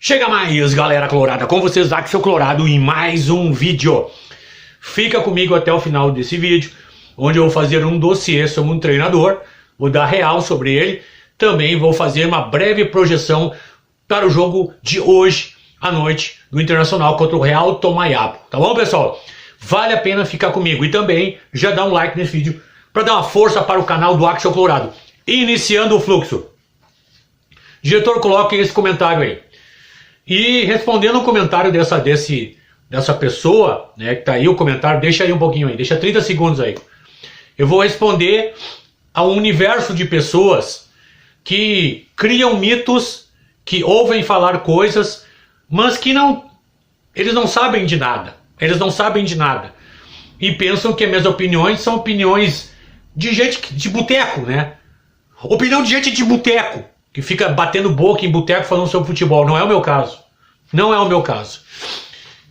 Chega mais, galera colorada, com vocês, Axel Colorado, em mais um vídeo. Fica comigo até o final desse vídeo, onde eu vou fazer um dossiê sobre um treinador, vou dar real sobre ele, também vou fazer uma breve projeção para o jogo de hoje à noite do Internacional contra o Real Tomayapo. Tá bom, pessoal? Vale a pena ficar comigo e também já dá um like nesse vídeo para dar uma força para o canal do Axel Colorado. Iniciando o fluxo. Diretor, coloque esse comentário aí. E respondendo o comentário dessa pessoa, né, que tá aí o comentário, deixa aí um pouquinho aí, deixa 30 segundos aí. Eu vou responder a um universo de pessoas que criam mitos, que ouvem falar coisas, mas que eles não sabem de nada. Eles não sabem de nada. E pensam que as minhas opiniões são opiniões de gente de boteco, né? Opinião de gente de boteco, que fica batendo boca em boteco falando sobre futebol. Não é o meu caso. Não é o meu caso.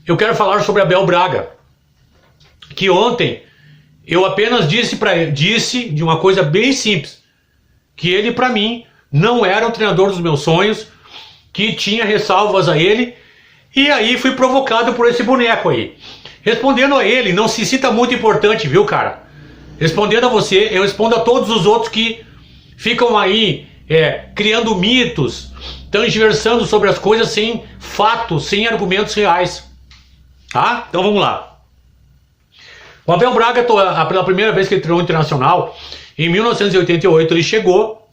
Eu quero falar sobre Abel Braga, que ontem eu apenas disse de uma coisa bem simples, que ele, para mim, não era o treinador dos meus sonhos, que tinha ressalvas a ele, e aí fui provocado por esse boneco aí. Respondendo a ele, não se sinta muito importante, viu, cara? Respondendo a você, eu respondo a todos os outros que ficam aí criando mitos, transversando sobre as coisas sem fatos, sem argumentos reais. Tá? Então vamos lá. O Abel Braga, pela primeira vez que ele treinou o Internacional, em 1988 ele chegou,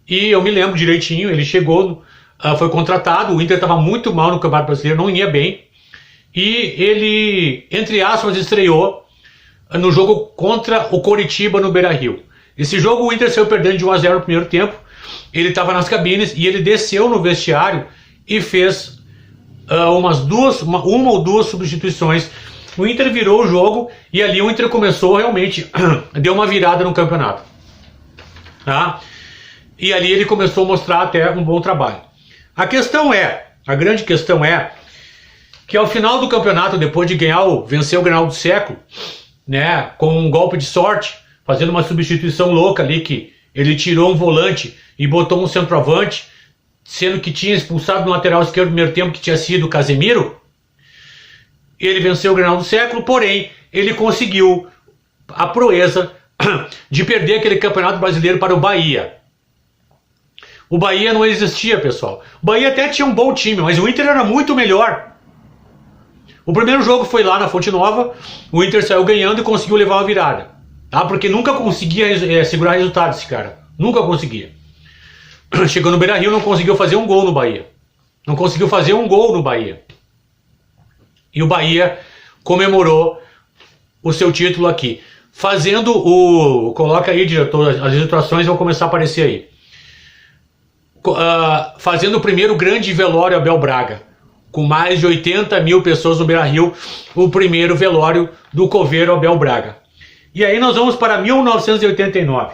e eu me lembro direitinho, ele chegou, foi contratado, o Inter estava muito mal no Campeonato Brasileiro, não ia bem, e ele, entre aspas, estreou no jogo contra o Coritiba no Beira-Rio. Esse jogo o Inter saiu perdendo de 1-0 no primeiro tempo, ele estava nas cabines e ele desceu no vestiário e fez uma ou duas substituições. O Inter virou o jogo e ali o Inter começou realmente, deu uma virada no campeonato. Tá? E ali ele começou a mostrar até um bom trabalho. A grande questão é que ao final do campeonato, depois de vencer o Grenal do século, né, com um golpe de sorte, fazendo uma substituição louca ali, que ele tirou um volante e botou um centroavante, sendo que tinha expulsado no lateral esquerdo no primeiro tempo, que tinha sido o Casemiro. Ele venceu o Grenal do século, porém, ele conseguiu a proeza de perder aquele campeonato brasileiro para o Bahia. O Bahia não existia, pessoal. O Bahia até tinha um bom time, mas o Inter era muito melhor. O primeiro jogo foi lá na Fonte Nova, o Inter saiu ganhando e conseguiu levar uma virada. Tá? Porque nunca conseguia segurar resultado esse cara. Nunca conseguia. Chegou no Beira-Rio, não conseguiu fazer um gol no Bahia. Não conseguiu fazer um gol no Bahia. E o Bahia comemorou o seu título aqui. Coloca aí, diretor, as ilustrações vão começar a aparecer aí. Fazendo o primeiro grande velório Abel Braga. Com mais de 80 mil pessoas no Beira-Rio. O primeiro velório do coveiro Abel Braga. E aí nós vamos para 1989.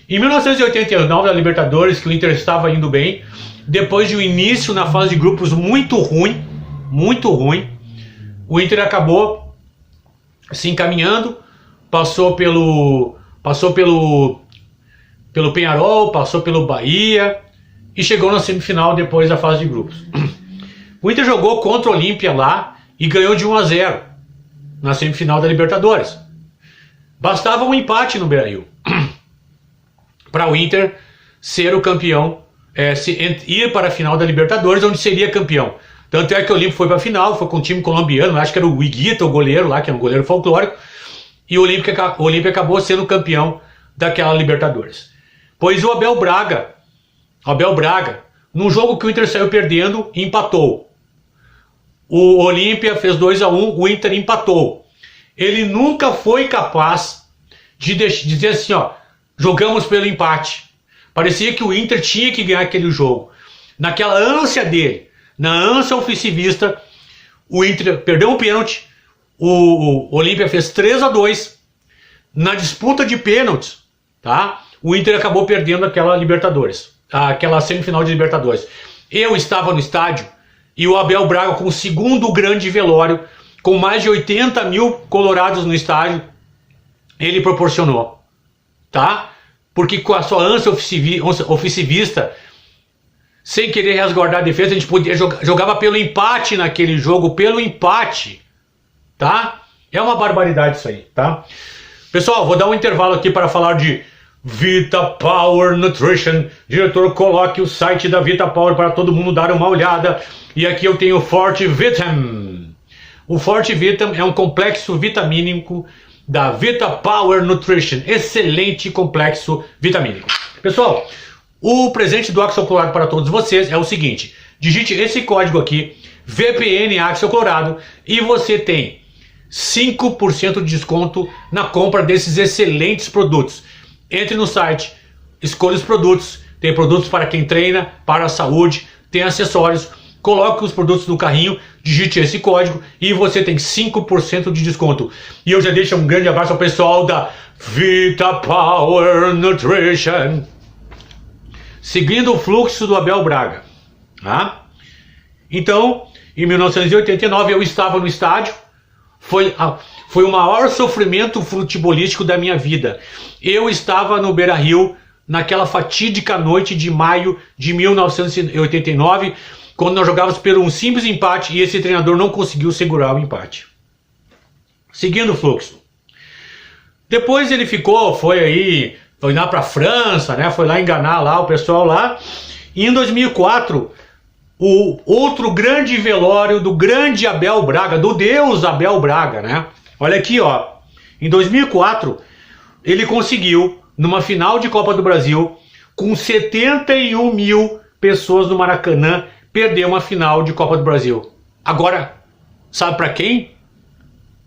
Em 1989, na Libertadores, que o Inter estava indo bem, depois de um início na fase de grupos muito ruim, o Inter acabou se encaminhando, passou pelo Peñarol, passou pelo Bahia e chegou na semifinal depois da fase de grupos. O Inter jogou contra o Olímpia lá e ganhou de 1-0 na semifinal da Libertadores. Bastava um empate no Beira-Rio para o Inter ser o campeão, ir para a final da Libertadores, onde seria campeão. Tanto é que o Olímpia foi para a final, foi com um time colombiano, acho que era o Higuita, o goleiro lá, que era um goleiro folclórico, e o Olímpia acabou sendo campeão daquela Libertadores. Pois o Abel Braga, num jogo que o Inter saiu perdendo, empatou. O Olímpia fez 2-1, o Inter empatou. Ele nunca foi capaz de dizer assim, ó, jogamos pelo empate. Parecia que o Inter tinha que ganhar aquele jogo. Naquela ânsia dele, na ânsia ofensivista, o Inter perdeu um pênalti, o Olímpia fez 3-2. Na disputa de pênaltis, tá? O Inter acabou perdendo aquela semifinal de Libertadores. Eu estava no estádio e o Abel Braga, com o segundo grande velório, com mais de 80 mil colorados no estádio, ele proporcionou, tá? Porque com a sua ânsia ofensivista, sem querer resguardar a defesa, a gente jogava pelo empate naquele jogo, pelo empate, tá? É uma barbaridade isso aí, tá? Pessoal, vou dar um intervalo aqui para falar de Vita Power Nutrition. Diretor, coloque o site da Vita Power para todo mundo dar uma olhada. E aqui eu tenho o Forte Vitam. O Forte Vitam é um complexo vitamínico da Vita Power Nutrition. Excelente complexo vitamínico. Pessoal, o presente do Axel Clorado para todos vocês é o seguinte. Digite esse código aqui, VPN Axel Clorado, e você tem 5% de desconto na compra desses excelentes produtos. Entre no site, escolha os produtos. Tem produtos para quem treina, para a saúde, tem acessórios. Coloque os produtos no carrinho, digite esse código e você tem 5% de desconto. E eu já deixo um grande abraço ao pessoal da Vita Power Nutrition. Seguindo o fluxo do Abel Braga. Tá? Então, em 1989 eu estava no estádio. Foi o maior sofrimento futebolístico da minha vida. Eu estava no Beira-Rio naquela fatídica noite de maio de 1989, quando nós jogávamos por um simples empate e esse treinador não conseguiu segurar o empate. Seguindo o fluxo. Depois ele foi lá para a França, né? Foi lá enganar lá o pessoal lá. E em 2004, o outro grande velório do grande Abel Braga, do Deus Abel Braga, né? Olha aqui, ó. Em 2004, ele conseguiu, numa final de Copa do Brasil, com 71 mil pessoas no Maracanã, perder uma final de Copa do Brasil. Agora, sabe para quem?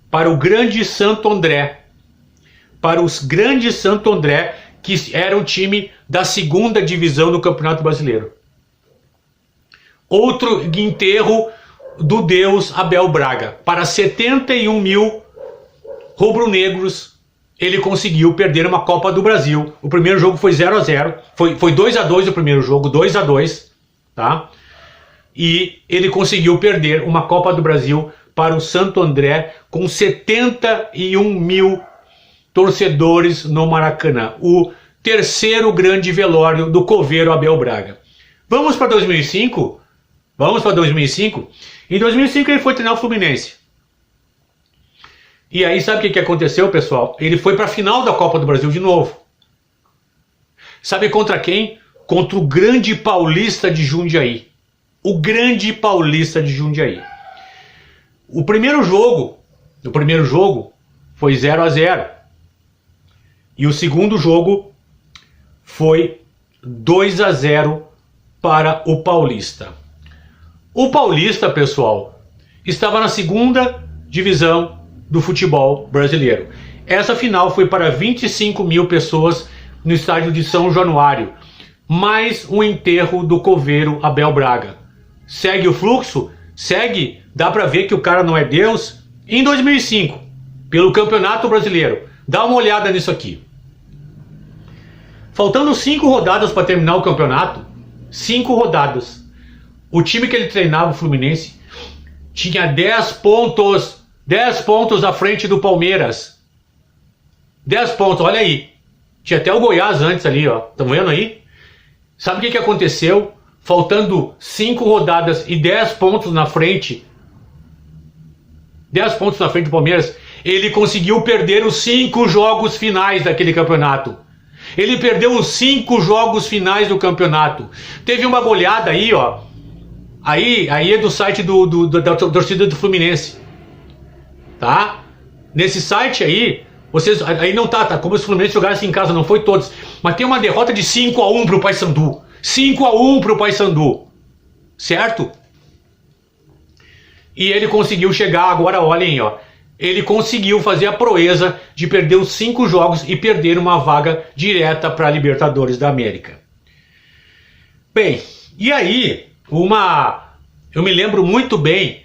Para o grande Santo André. Para os grandes Santo André, que era o time da segunda divisão do Campeonato Brasileiro. Outro enterro do Deus Abel Braga. Para 71 mil rubro-negros, ele conseguiu perder uma Copa do Brasil. O primeiro jogo foi 0-0. Foi 2-2 o primeiro jogo, 2-2, tá? E ele conseguiu perder uma Copa do Brasil para o Santo André com 71 mil torcedores no Maracanã. O terceiro grande velório do coveiro Abel Braga. Vamos para 2005? Vamos para 2005? Em 2005 ele foi treinar o Fluminense. E aí sabe o que aconteceu, pessoal? Ele foi para a final da Copa do Brasil de novo. Sabe contra quem? Contra o grande Paulista de Jundiaí. O grande Paulista de Jundiaí. O primeiro jogo foi 0-0. E o segundo jogo foi 2-0 para o Paulista. O Paulista, pessoal, estava na segunda divisão do futebol brasileiro. Essa final foi para 25 mil pessoas no estádio de São Januário. Mais um enterro do coveiro Abel Braga. Segue o fluxo? Segue? Dá para ver que o cara não é Deus? Em 2005, pelo Campeonato Brasileiro. Dá uma olhada nisso aqui. Faltando 5 rodadas para terminar o campeonato, 5 rodadas, o time que ele treinava, o Fluminense, tinha 10 pontos à frente do Palmeiras. 10 pontos, olha aí. Tinha até o Goiás antes ali, ó. Estão vendo aí? Sabe o que aconteceu? Faltando 5 rodadas e 10 pontos na frente. 10 pontos na frente do Palmeiras. Ele conseguiu perder os 5 jogos finais daquele campeonato. Ele perdeu os 5 jogos finais do campeonato. Teve uma goleada aí, ó. Aí é do site da torcida do Fluminense. Tá? Nesse site aí, vocês, aí não tá como se o Fluminense jogasse em casa, não foi todos. Mas tem uma derrota de 5-1 pro Paysandu. 5-1 pro Paysandu. Certo? E ele conseguiu chegar, agora olhem, ó. Ele conseguiu fazer a proeza de perder os 5 jogos e perder uma vaga direta para a Libertadores da América. Bem, e aí, eu me lembro muito bem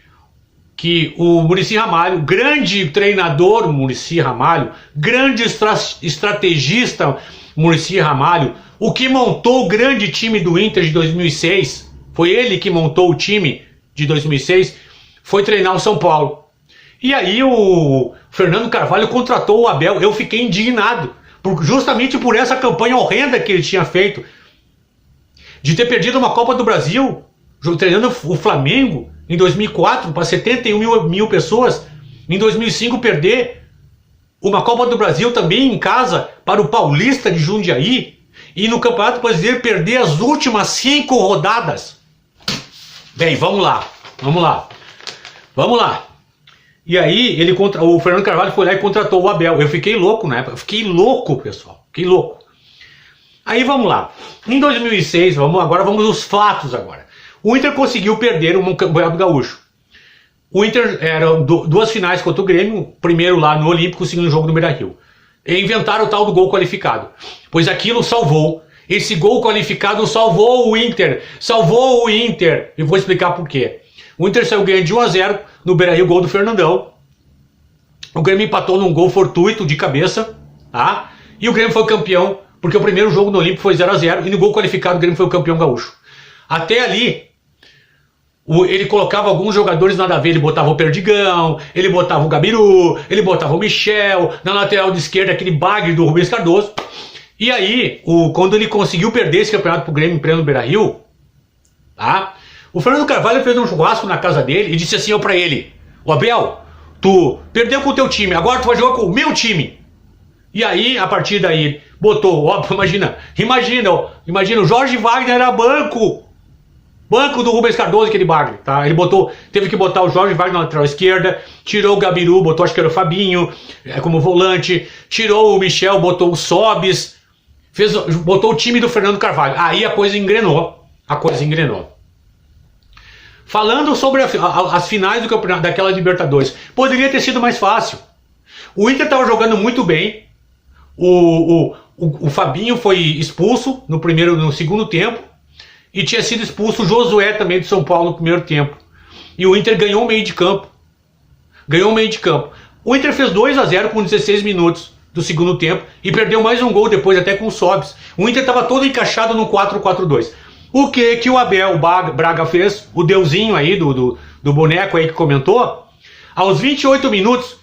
que o Muricy Ramalho, grande treinador Muricy Ramalho, grande estrategista Muricy Ramalho, o que montou o grande time do Inter de 2006, foi ele que montou o time de 2006, foi treinar o São Paulo. E aí o Fernando Carvalho contratou o Abel. Eu fiquei indignado, justamente por essa campanha horrenda que ele tinha feito, de ter perdido uma Copa do Brasil, treinando o Flamengo em 2004 para 71 mil pessoas, em 2005 perder uma Copa do Brasil também em casa para o Paulista de Jundiaí, e no Campeonato Brasileiro perder as últimas 5 rodadas. Bem, vamos lá. E aí, o Fernando Carvalho foi lá e contratou o Abel. Eu fiquei louco na época. Fiquei louco, pessoal. Fiquei louco. Aí vamos lá. Em 2006, agora vamos aos fatos agora. O Inter conseguiu perder o Campeonato Gaúcho. O Inter eram 2 finais contra o Grêmio. Primeiro lá no Olímpico, o segundo jogo no Beira-Rio. E inventaram o tal do gol qualificado. Pois aquilo salvou. Esse gol qualificado salvou o Inter. Salvou o Inter. E vou explicar por quê. O Inter saiu ganhando de 1-0 no Beira-Rio, gol do Fernandão. O Grêmio empatou num gol fortuito de cabeça, tá? E o Grêmio foi campeão, porque o primeiro jogo no Olímpico foi 0-0 e no gol qualificado o Grêmio foi o campeão gaúcho. Até ali, ele colocava alguns jogadores nada a ver, ele botava o Perdigão, ele botava o Gabiru, ele botava o Michel, na lateral de esquerda aquele bagre do Rubens Cardoso. E aí, quando ele conseguiu perder esse campeonato pro Grêmio em pleno Beira-Rio, tá? O Fernando Carvalho fez um churrasco na casa dele e disse assim pra ele: "Ô Abel, tu perdeu com o teu time, agora tu vai jogar com o meu time." E aí, a partir daí, botou, óbvio, imagina, o Jorge Wagner era banco do Rubens Cardoso, aquele bagre, tá? Teve que botar o Jorge Wagner na lateral esquerda, tirou o Gabiru, botou acho que era o Fabinho como volante, tirou o Michel, botou o Sobis, botou o time do Fernando Carvalho. Aí a coisa engrenou. Falando sobre as finais do campeonato daquela Libertadores, poderia ter sido mais fácil. O Inter estava jogando muito bem. O Fabinho foi expulso no segundo tempo. E tinha sido expulso o Josué também do São Paulo no primeiro tempo. E o Inter ganhou o meio de campo. O Inter fez 2-0 com 16 minutos do segundo tempo. E perdeu mais um gol depois, até com o Sobis. O Inter estava todo encaixado no 4-4-2. O que o Abel Braga fez? O deusinho aí do boneco aí que comentou. Aos 28 minutos,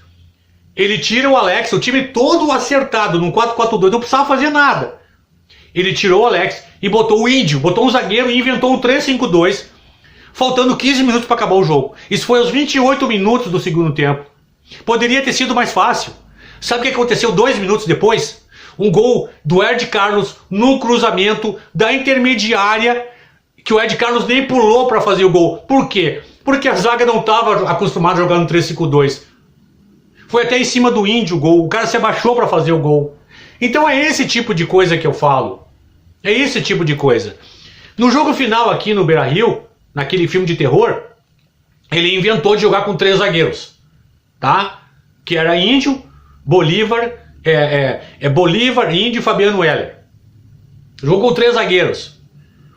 ele tira o Alex, o time todo acertado no 4-4-2, não precisava fazer nada. Ele tirou o Alex e botou o Índio, botou um zagueiro e inventou um 3-5-2, faltando 15 minutos para acabar o jogo. Isso foi aos 28 minutos do segundo tempo. Poderia ter sido mais fácil. Sabe o que aconteceu 2 minutos depois? Um gol do Ed Carlos no cruzamento da intermediária, que o Ed Carlos nem pulou para fazer o gol. Por quê? Porque a zaga não estava acostumada a jogar no 3-5-2. Foi até em cima do Índio o gol. O cara se abaixou para fazer o gol. Então é esse tipo de coisa que eu falo. É esse tipo de coisa. No jogo final aqui no Beira-Rio, naquele filme de terror, ele inventou de jogar com 3 zagueiros. Tá? Que era Índio, Bolívar, Bolívar, Índio e Fabiano Heller. Jogou com 3 zagueiros.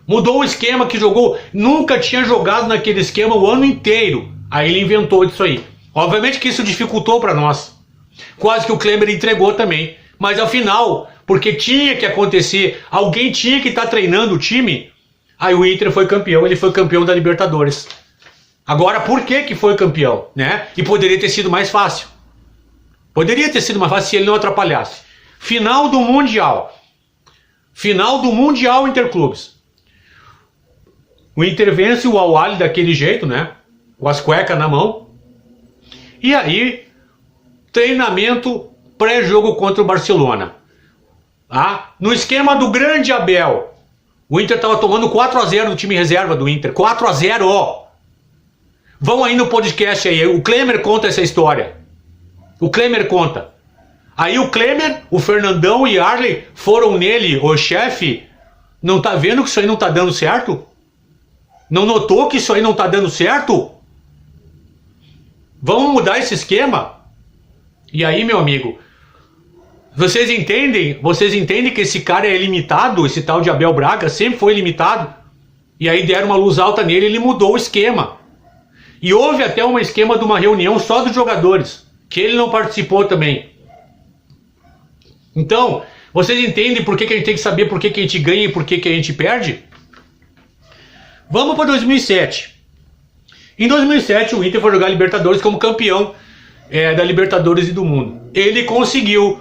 Mudou o esquema que jogou. Nunca tinha jogado naquele esquema o ano inteiro. Aí ele inventou isso aí. Obviamente que isso dificultou para nós. Quase que o Kleber entregou também. Mas afinal, porque tinha que acontecer, alguém tinha que estar treinando o time. Aí o Inter foi campeão, ele foi campeão da Libertadores. Agora, por que foi campeão? Né? E poderia ter sido mais fácil. Poderia ter sido mais fácil se ele não atrapalhasse. Final do Mundial. Final do Mundial Interclubes. O Inter vence o Al-Ahly daquele jeito, né? Com as cuecas na mão. E aí, treinamento pré-jogo contra o Barcelona. Tá? No esquema do grande Abel. O Inter estava tomando 4-0 do time reserva do Inter. 4-0. Vão aí no podcast aí. O Klemer conta essa história. O Klemer conta. Aí o Klemer, o Fernandão e Arley foram nele, o chefe. Não tá vendo que isso aí não tá dando certo? Não notou que isso aí não tá dando certo? Vamos mudar esse esquema? E aí, meu amigo, vocês entendem que esse cara é limitado, esse tal de Abel Braga sempre foi limitado? E aí deram uma luz alta nele, ele mudou o esquema. E houve até um esquema de uma reunião só dos jogadores, que ele não participou também. Então, vocês entendem por que a gente tem que saber por que a gente ganha e por que a gente perde? Vamos para 2007. Em 2007, o Inter foi jogar Libertadores como campeão da Libertadores e do mundo. Ele conseguiu,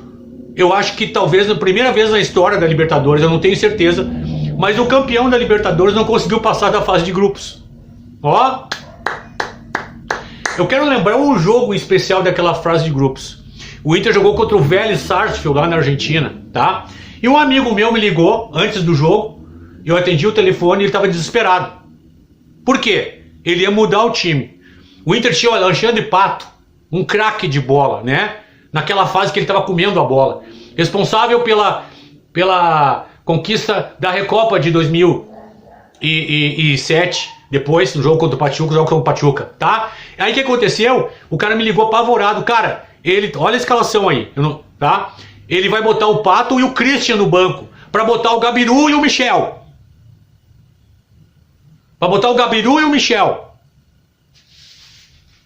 eu acho que talvez na primeira vez na história da Libertadores, eu não tenho certeza, mas o campeão da Libertadores não conseguiu passar da fase de grupos. Ó, eu quero lembrar um jogo especial daquela fase de grupos. O Inter jogou contra o Vélez Sarsfield lá na Argentina, tá? E um amigo meu me ligou antes do jogo, eu atendi o telefone e ele estava desesperado. Por quê? Ele ia mudar o time. O Inter tinha o Alexandre Pato, um craque de bola, né? Naquela fase que ele estava comendo a bola. Responsável pela conquista da Recopa de 2007, depois, no jogo contra o Pachuca, tá? Aí o que aconteceu? O cara me ligou apavorado. Cara, olha a escalação aí, tá? Ele vai botar o Pato e o Christian no banco, pra botar o Gabiru e o Michel. Pra botar o Gabiru e o Michel.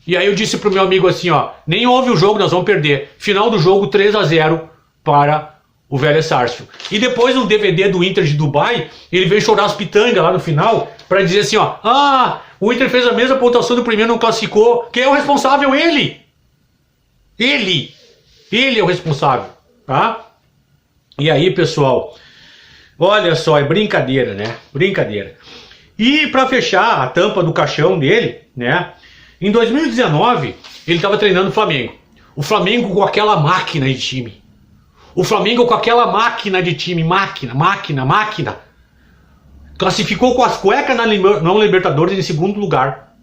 E aí eu disse pro meu amigo assim, ó, nem houve o jogo, nós vamos perder. Final do jogo 3-0 para o Vélez Sarsfield. E depois no DVD do Inter de Dubai, ele veio chorar as pitangas lá no final, pra dizer assim, ó, o Inter fez a mesma pontuação do primeiro, não classificou. Quem é o responsável? Ele é o responsável, tá? E aí, pessoal, olha só, é brincadeira, né? Brincadeira. E pra fechar a tampa do caixão dele, né? Em 2019, ele estava treinando o Flamengo. O Flamengo com aquela máquina de time. O Flamengo com aquela máquina de time. Máquina. Classificou com as cuecas na Libertadores em segundo lugar.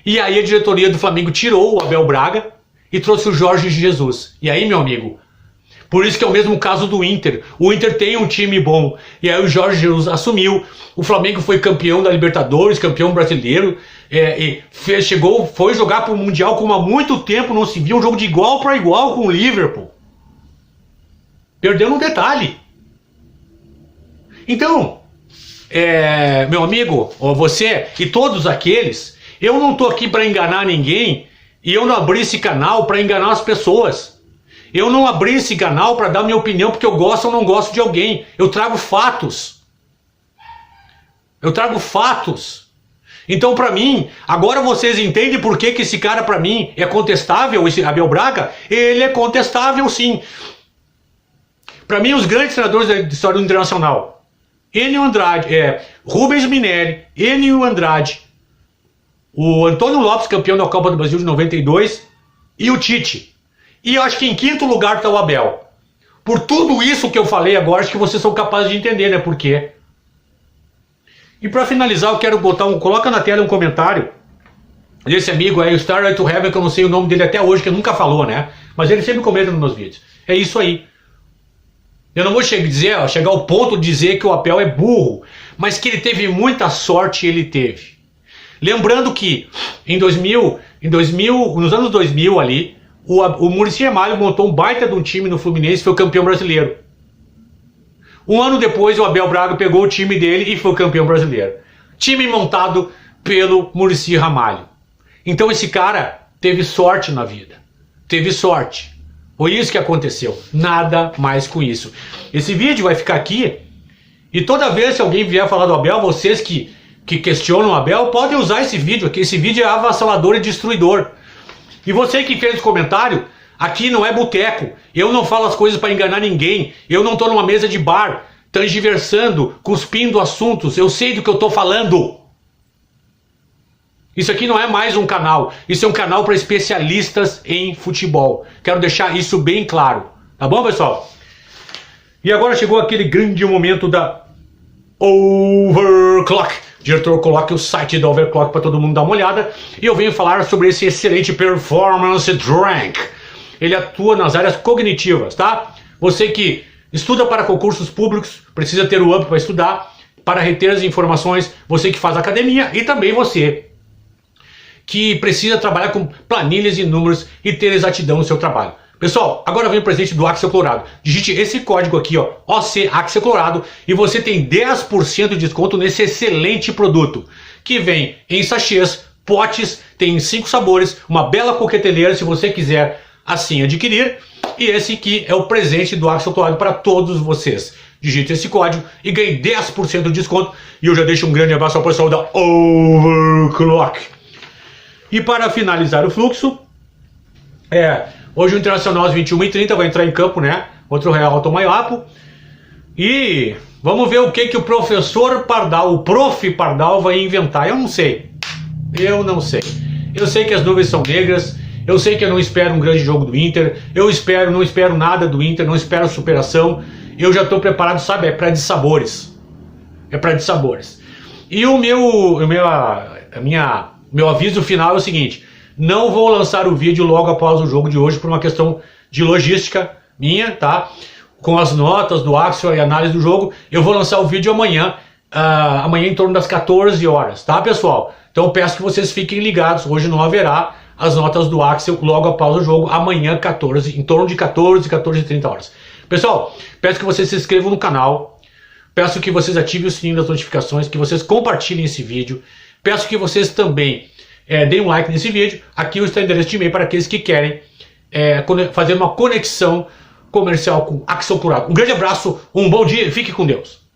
E aí a diretoria do Flamengo tirou o Abel Braga e trouxe o Jorge Jesus. E aí, meu amigo, por isso que é o mesmo caso do Inter. O Inter tem um time bom. E aí o Jorge Jesus assumiu. O Flamengo foi campeão da Libertadores, campeão brasileiro. Foi jogar para o Mundial como há muito tempo não se via, um jogo de igual para igual com o Liverpool. Perdeu no detalhe. Então, meu amigo, você e todos aqueles, eu não estou aqui para enganar ninguém e eu não abri esse canal para enganar as pessoas. Eu não abri esse canal para dar minha opinião porque eu gosto ou não gosto de alguém. Eu trago fatos. Então, pra mim, agora vocês entendem por que esse cara, pra mim, é contestável, esse Abel Braga? Ele é contestável, sim. Pra mim, os grandes treinadores da história do Internacional, Enio Andrade, Rubens Minelli, Enio Andrade, o Antônio Lopes, campeão da Copa do Brasil de 92, e o Tite. E eu acho que em quinto lugar está o Abel. Por tudo isso que eu falei agora, acho que vocês são capazes de entender, né, por quê? E para finalizar, eu quero botar coloca na tela um comentário desse amigo aí, o Starlight to Heaven, que eu não sei o nome dele até hoje, que nunca falou, né? Mas ele sempre comenta nos meus vídeos. É isso aí. Eu não vou chegar ao ponto de dizer que o Abel é burro, mas que ele teve muita sorte, ele teve. Lembrando que nos anos 2000 ali, o Muricy Ramalho montou um baita de um time no Fluminense e foi campeão brasileiro. Um ano depois, o Abel Braga pegou o time dele e foi campeão brasileiro. Time montado pelo Muricy Ramalho. Então esse cara teve sorte na vida. Teve sorte. Foi isso que aconteceu. Nada mais com isso. Esse vídeo vai ficar aqui. E toda vez que alguém vier falar do Abel, vocês que questionam o Abel, podem usar esse vídeo aqui. Esse vídeo é avassalador e destruidor. E você que fez o comentário, aqui não é boteco. Eu não falo as coisas para enganar ninguém. Eu não estou numa mesa de bar, transversando, cuspindo assuntos. Eu sei do que eu estou falando. Isso aqui não é mais um canal. Isso é um canal para especialistas em futebol. Quero deixar isso bem claro. Tá bom, pessoal? E agora chegou aquele grande momento da Overclock. Diretor, coloque o site da Overclock para todo mundo dar uma olhada. E eu venho falar sobre esse excelente Performance Drink. Ele atua nas áreas cognitivas, tá? Você que estuda para concursos públicos, precisa ter o UP para estudar, para reter as informações. Você que faz academia e também você que precisa trabalhar com planilhas e números e ter exatidão no seu trabalho. Pessoal, agora vem o presente do Axel Colorado. Digite esse código aqui, ó, OC Axel Colorado, e você tem 10% de desconto nesse excelente produto, que vem em sachês, potes, tem 5 sabores, uma bela coqueteleira se você quiser assim adquirir, e esse aqui é o presente do Axel Colorado para todos vocês. Digite esse código e ganhe 10% de desconto, e eu já deixo um grande abraço ao pessoal da Overclock. E para finalizar o fluxo, hoje o Internacional às 21h30 vai entrar em campo, né? Contra o Real Tomaiapo. E vamos ver o que o professor Pardal, o prof. Pardal vai inventar. Eu não sei. Eu não sei. Eu sei que as nuvens são negras. Eu sei que eu não espero um grande jogo do Inter. Eu não espero nada do Inter. Não espero superação. Eu já estou preparado, sabe? É para dissabores. É para dissabores. E meu aviso final é o seguinte: não vou lançar o vídeo logo após o jogo de hoje por uma questão de logística minha, tá? Com as notas do Axel e análise do jogo. Eu vou lançar o vídeo amanhã, amanhã em torno das 14 horas, tá, pessoal? Então eu peço que vocês fiquem ligados. Hoje não haverá as notas do Axel logo após o jogo, amanhã 14, em torno de 14h30 horas. Pessoal, peço que vocês se inscrevam no canal. Peço que vocês ativem o sininho das notificações, que vocês compartilhem esse vídeo. Peço que vocês também deem um like nesse vídeo. Aqui está o endereço de e-mail para aqueles que querem fazer uma conexão comercial com Axel Curado. Um grande abraço, um bom dia e fique com Deus.